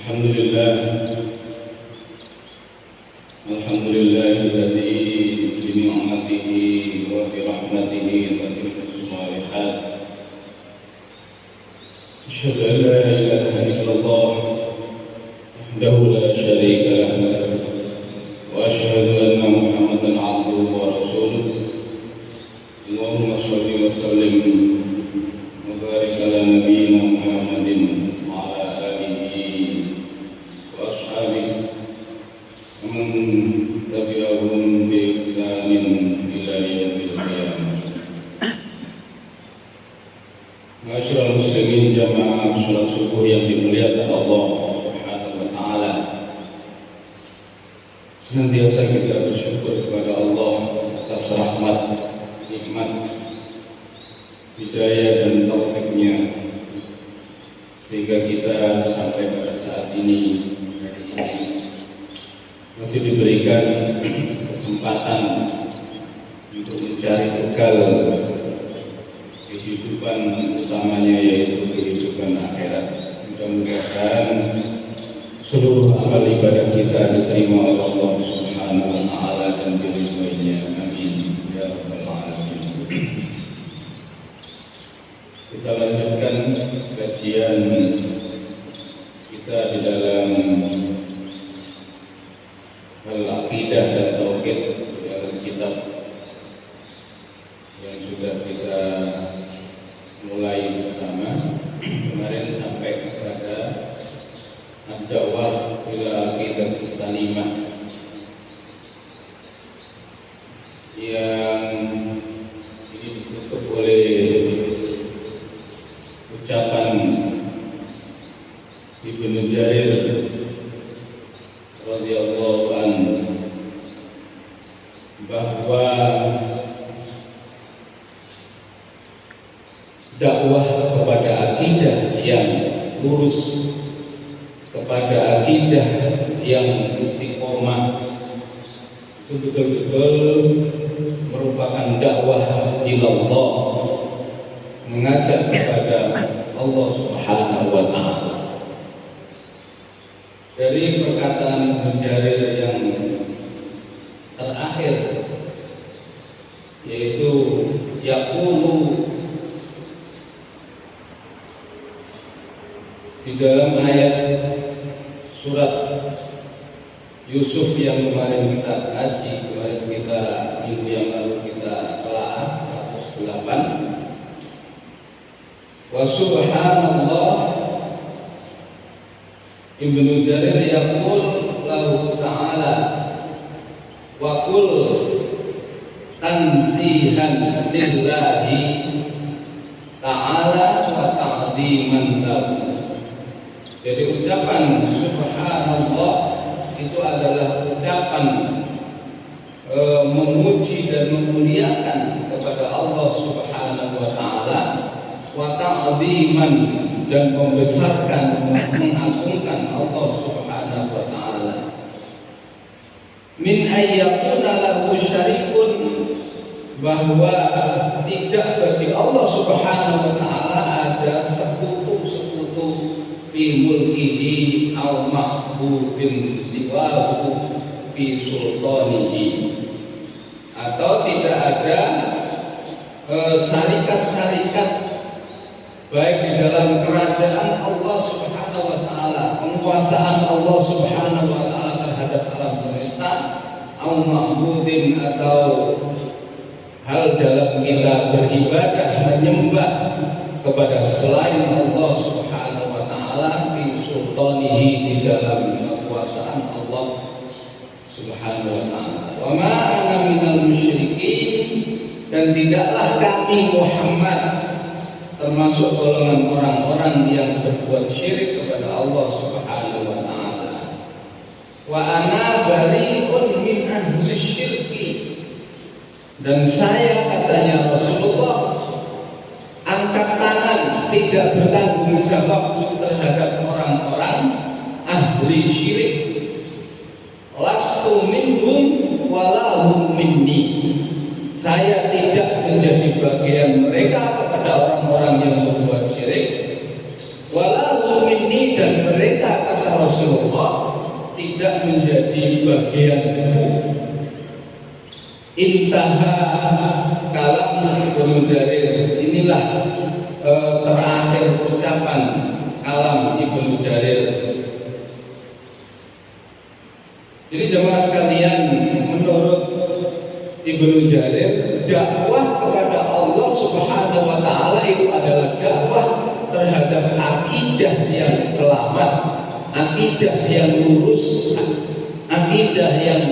Alhamdulillahilladzi bi ni'matihi wa bi rahmatihi tatimmu shalihat. Asyhadu an la ilaha illallah wahdahu la syarika lah wa asyhadu anna Muhammadan 'abduhu wa rasuluh. Allahumma shalli wa sallim wa barik ala nabiyyina Muhammadin wa ala alihi wa ashabihi tabi'ahum bi ihsanin ila yaumil qiyamah. Ma'asyiral muslimin jamaah salat subuh yang dimuliakan Allah Subhanahu wa taala. Senantiasa kita bersyukur kepada Allah atas rahmat, nikmat, hidayah dan taufiknya sehingga kita sampai pada saat ini masih diberikan kesempatan untuk mencari bekal kehidupan utamanya, yaitu kehidupan akhirat. Mudah-mudahan seluruh amal ibadah kita diterima oleh Allah Subhanahu wa taala dan diridhoinya. Amin ya rabbal alamin. Kita lanjutkan kajian kita di dalam Al-Aqidah dan Tauhid dalam kitab yang sudah kita mulai bersama. Kemarin sampai kepada Ad-Da'wah ila Aqidatus Salimah yang ini ditutup oleh ucapan Ibnu Jarir radhiyallahu anhu bahwa dakwah kepada akidah yang lurus, kepada akidah yang istiqomah, itu betul-betul merupakan dakwah ilallah, mengajak kepada Allah Subhanahu wa taala. Dari perkataan Ibnu Jarir yang terakhir, yaitu yaqulu, di dalam ayat surat Yusuf yang kemarin kita kaji, kemarin kita minggu yang lalu kita telah 108. Wa subhanallah, Ibnu Jarir yaqul lahu ta'ala wa qul tanzihan lillahi ta'ala wa ta'ziman lahu. Jadi ucapan subhanallah itu adalah ucapan memuji dan memuliakan kepada Allah Subhanahu wa taala, wa ta'ziman, dan membesarkan, mengagungkan Allah Subhanahu wa taala. Min ayyakuna lahu syarikun, bahwa tidak bagi Allah Subhanahu wa taala ada sekutu-sekutu fi mulkihi aw ma'budin siwahu fi sultanihi, atau tidak ada syarikat-syarikat baik di dalam kerajaan Allah Subhanahu wa taala, penguasaan Allah Subhanahu wa taala terhadap alam semesta, au ma'budin, atau hal dalam kita beribadah menyembah kepada selain Allah Subhanahu wa taala fi sultanihi, di dalam kekuasaan Allah Subhanahu wa taala. Wa ma ana minal musyrikin, dan tidaklah kami Muhammad termasuk golongan orang-orang yang berbuat syirik kepada Allah Subhanahu wa taala. Wa ana bari'un min ahli syirki, dan saya, katanya Rasulullah, angkat tangan, tidak bertanggung jawab terhadap orang-orang ahli syirik. Lastu minhum walahum minni, saya tidak menjadi bagian mereka kepada orang-orang yang berbuat syirik. Walahum minni, dan mereka, kata Rasulullah, tidak menjadi bagianku. Intaha kalam Ibnu Jarir. Inilah terakhir ucapan kalam Ibnu Jarir. Jadi jemaah sekalian, menurut Ibnu Jarir, dakwah kepada Allah Subhanahu wa taala itu adalah dakwah terhadap akidah yang selamat, akidah yang lurus, akidah yang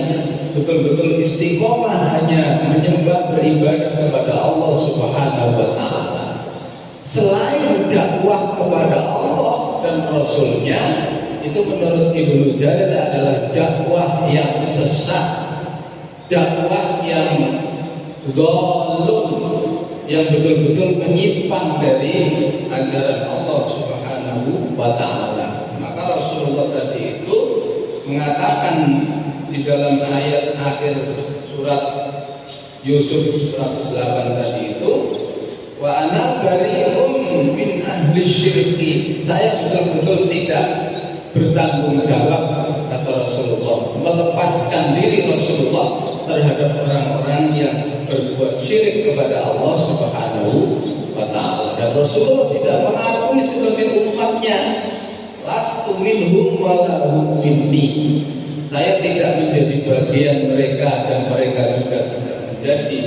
betul-betul istiqomah hanya menyembah beribadah kepada Allah Subhanahu wa taala. Selain dakwah kepada Allah dan Rasulnya, itu menurut Ibnu Jarir adalah dakwah yang sesat, dakwah yang zalum, yang betul-betul menyimpang dari ajaran Allah Subhanahu wa taala. Maka Rasulullah tadi itu mengatakan di dalam ayat akhir surat Yusuf 108 tadi itu, wa ana bari'um min ahli syirki. Saya betul-betul tidak bertanggung jawab, kata Rasulullah, melepaskan diri Rasulullah terhadap orang-orang yang berbuat syirik kepada Allah Subhanahu wa taala. Dan Rasulullah tidak mengakui sebagai umatnya, lastu minhum wa lahum minni. Saya tidak menjadi bagian mereka dan mereka juga tidak menjadi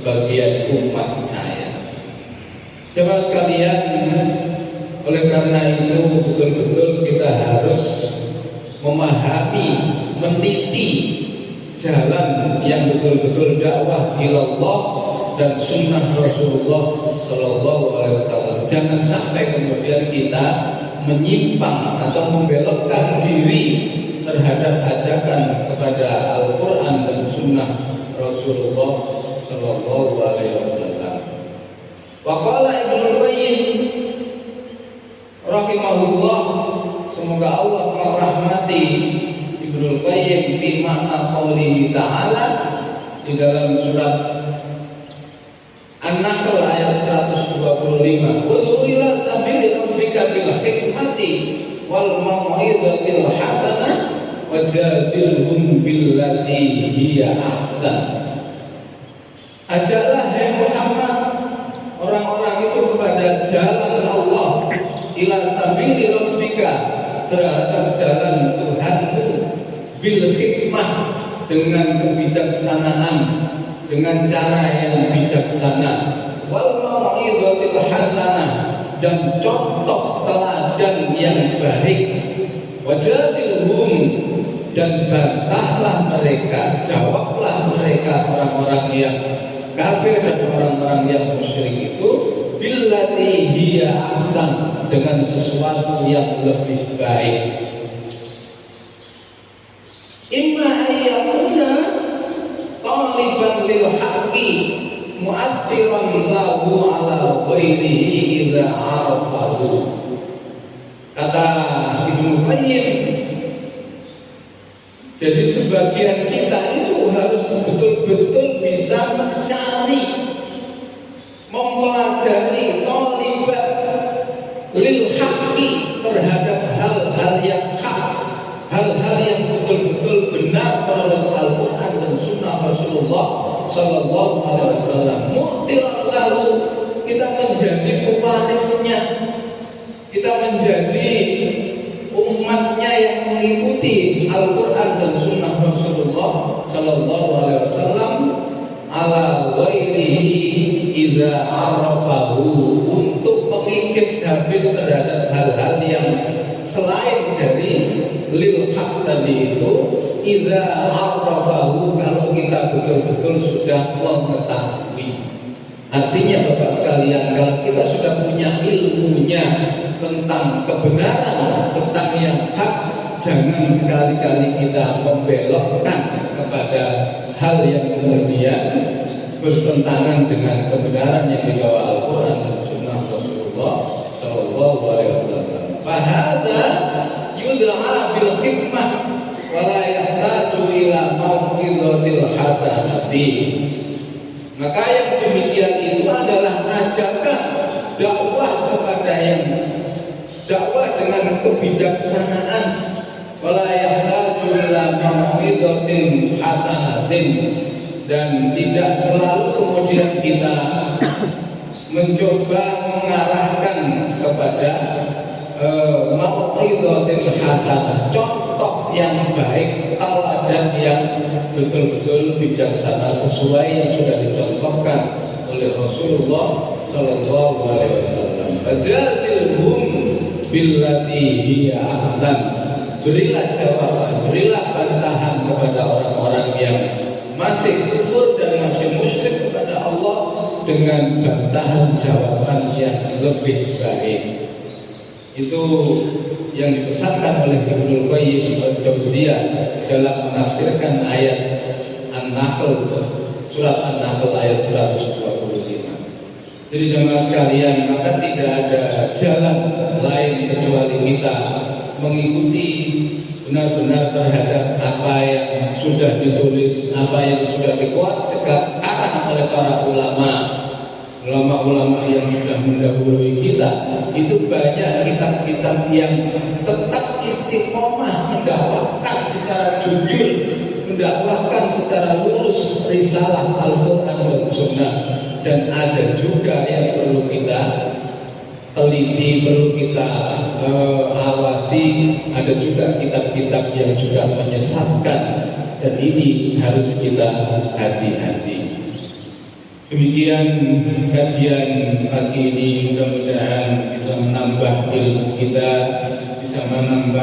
bagian umat saya. Jemaah sekalian, oleh karena itu betul-betul kita harus memahami, meniti jalan yang betul-betul dakwah ilallah dan sunnah Rasulullah Shallallahu Alaihi Wasallam. Jangan sampai kemudian kita menyimpang atau membelokkan diri terhadap ajakan kepada Al-Quran dan sunnah Rasulullah Shallallahu Alaihi Wasallam. Waqala Ibnu Qayyim rahimahullah, semoga Allah merahmati Ibnu Qayyim fi ma'na qoulihi ta'ala di dalam surat An-Nahl ayat 125. Wa ila sabili rabbika bil hikmati wal mau'izatil hasanah wajadilhum billati hiya ahsan. Ajaklah hai Muhammad orang-orang itu kepada jalan Allah, ila sabili rabbika, terhadap jalan Tuhanmu, bil hikmah, dengan kebijaksanaan, dengan cara yang bijaksana, wal mau'izatil hasanah, dan contoh teladan yang baik, wajadilhum, dan bantahlah mereka, jawablah mereka orang-orang yang kafir dan orang-orang yang musyrik itu billati hiya ahsan, dengan sesuatu yang lebih baik. Imma ayyakuna taliban lil haqqi mu'assiran lahu ala ghairihi idza arafahu. Kata Ibnu Qayyim, jadi sebagian kita itu harus betul-betul bisa mencari, mempelajari talibat lil haqqi, terhadap hal-hal yang hak, hal-hal yang betul-betul benar menurut Al-Quran dan Sunnah Rasulullah Sallallahu Alaihi Wasallam. Mu'siran lahu, kita menjadi pewarisnya, kita menjadi umatnya yang mengikuti Al-Quran dan Sunnah Rasulullah Sallallahu Alaihi Wasallam ala ghairihi idza arafahu, untuk mengikis habis terhadap hal-hal yang selain dari lil haq tadi itu, idza arafahu, kalau kita betul-betul sudah mengetahui. Artinya Bapak sekalian, kalau kita sudah punya ilmunya tentang kebenaran, tentang yang hak, jangan sekali-kali kita membelokkan kepada hal yang kemudian bertentangan dengan kebenaran yang dibawa Al-Quran dan Sunnah Rasulullah Sallallahu Alaihi Wasallam. Fahada yud'a bil hikmah wa la yahtaju ila mau'izatil hasanati. Maka yang demikian itu adalah ajakan dakwah kepada yang dakwah dengan kebijaksanaan, wala yahtaju ila mau'izatin hasanatin, dan tidak selalu kemudian kita mencoba mengarahkan kepada mau'izatil hasanah, contoh yang baik, teladan yang betul-betul bijaksana sesuai yang sudah dicontohkan oleh Rasulullah Sallallahu Alaihi Wasallam. Fajadilhum billati hiya ahsan. Berilah jawaban, berilah bantahan kepada orang-orang yang masih kufur dan masih musyrik kepada Allah dengan bantahan jawaban yang lebih baik. Itu yang dipesankan oleh Ibnu Qayyim al-Jauziyah dalam menafsirkan ayat An-Nahl, surat An-Nahl ayat 125. Jadi jemaah sekalian, maka tidak ada jalan lain kecuali kita mengikuti benar-benar terhadap apa yang sudah ditulis, apa yang sudah dikuatkan oleh para ulama-ulama yang sudah mendahului kita. Itu banyak kitab-kitab yang tetap istiqomah mendakwahkan secara jujur, mendakwahkan secara lurus risalah Al-Quran dan Sunnah. Dan ada juga yang perlu kita teliti, perlu kita awasi. Ada juga kitab-kitab yang juga menyesatkan, dan ini harus kita hati-hati. Demikian kajian pagi ini, mudah-mudahan bisa menambah ilmu kita, bisa menambah